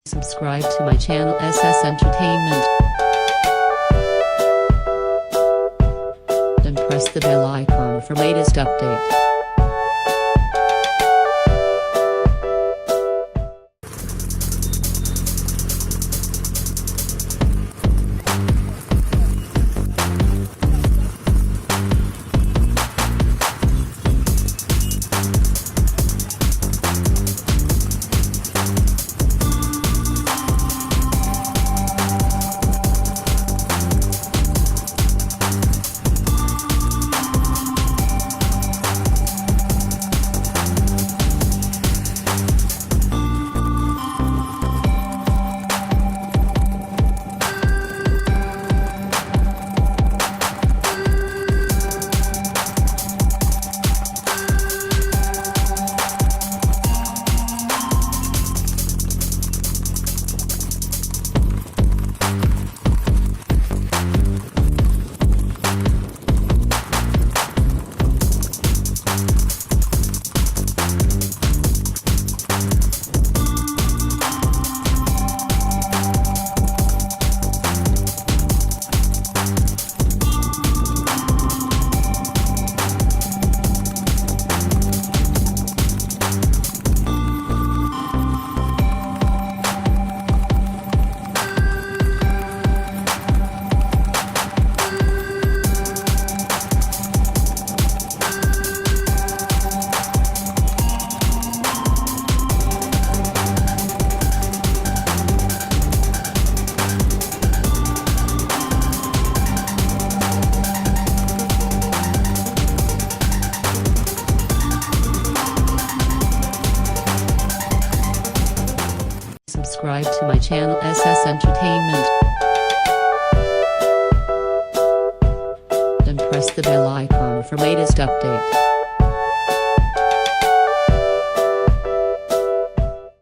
Subscribe to my channel SS Entertainment and press the bell icon for latest update. Subscribe to my channel SS Entertainment and press the bell icon for latest update.